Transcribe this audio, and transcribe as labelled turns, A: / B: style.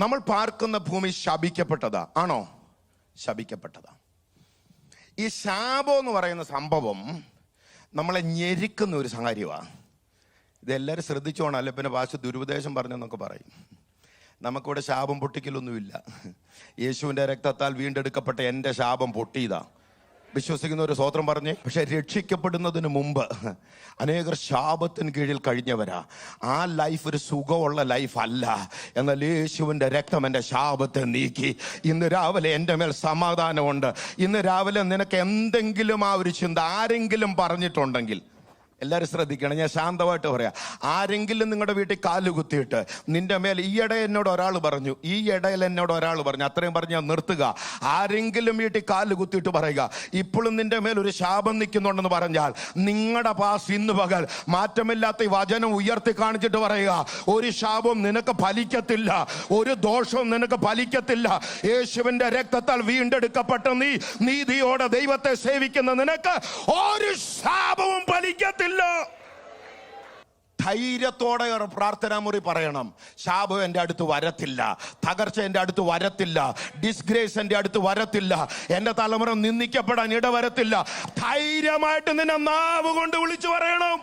A: നമ്മൾ പാർക്കുന്ന ഭൂമി ശപിക്കപ്പെട്ടതാ ആണോ? ശപിക്കപ്പെട്ടതാ. ഈ ശാപം എന്ന് പറയുന്ന സംഭവം നമ്മളെ ഞെരുക്കുന്ന ഒരു കാര്യമാണ്. ഇതെല്ലാവരും ശ്രദ്ധിച്ചോണം, അല്ലെ പിന്നെ ഭാഷ ദുരുപദേശം പറഞ്ഞെന്നൊക്കെ പറയും. നമുക്കിവിടെ ശാപം പൊട്ടിക്കലൊന്നുമില്ല. യേശുവിൻ്റെ രക്തത്താൽ വീണ്ടെടുക്കപ്പെട്ട എൻ്റെ ശാപം പൊട്ടിയതാ. വിശ്വസിക്കുന്ന ഒരു സ്വോത്രം പറഞ്ഞേ. പക്ഷെ രക്ഷിക്കപ്പെടുന്നതിന് മുമ്പ് അനേകർ ശാപത്തിന് കീഴിൽ കഴിഞ്ഞവരാ. ആ ലൈഫ് ഒരു സുഖമുള്ള ലൈഫ് അല്ല. എന്നാൽ യേശുവിൻ്റെ രക്തം എൻ്റെ ശാപത്തെ നീക്കി. ഇന്ന് രാവിലെ എൻ്റെ മേൽ സമാധാനമുണ്ട്. ഇന്ന് രാവിലെ നിനക്ക് എന്തെങ്കിലും ആ ഒരു ചിന്ത ആരെങ്കിലും പറഞ്ഞിട്ടുണ്ടെങ്കിൽ എല്ലാവരും ശ്രദ്ധിക്കണം, ഞാൻ ശാന്തമായിട്ട് പറയാം. ആരെങ്കിലും നിങ്ങളുടെ വീട്ടിൽ കാലുകുത്തിയിട്ട് നിന്റെ മേൽ ഈയിടെ എന്നോട് ഒരാൾ പറഞ്ഞു, ഈ ഇടയിൽ എന്നോട് ഒരാൾ പറഞ്ഞു, അത്രയും പറഞ്ഞ് ഞാൻ നിർത്തുക. ആരെങ്കിലും വീട്ടിൽ കാലുകുത്തിയിട്ട് പറയുക ഇപ്പോഴും നിന്റെ മേൽ ഒരു ശാപം നിൽക്കുന്നുണ്ടെന്ന് പറഞ്ഞാൽ നിങ്ങളുടെ പാസ് ഇന്ന് പകൽ മാറ്റമില്ലാത്ത ഈ വചനം ഉയർത്തി കാണിച്ചിട്ട് പറയുക, ഒരു ശാപം നിനക്ക് ഫലിക്കത്തില്ല, ഒരു ദോഷവും നിനക്ക് ഫലിക്കത്തില്ല. യേശുവിന്റെ രക്തത്താൽ വീണ്ടെടുക്കപ്പെട്ട നീ നീതിയോടെ ദൈവത്തെ സേവിക്കുന്ന നിനക്ക് ഒരു ശാപവും ഫലിക്കത്തില്ല. ധൈര്യത്തോടെ പ്രാർത്ഥനാ മുറി പറയണം, ശാപം എൻ്റെ അടുത്ത് വരത്തില്ല, തകർച്ച എൻ്റെ അടുത്ത് വരത്തില്ല, ഡിസ്ഗ്രേസ് എൻ്റെ അടുത്ത് വരത്തില്ല, എൻ്റെ തലമുറ നിന്ദിക്കപ്പെടാൻ ഇടവരത്തില്ല. ധൈര്യമായിട്ട് നിന്നെ നാവ് കൊണ്ട് വിളിച്ചു പറയണം.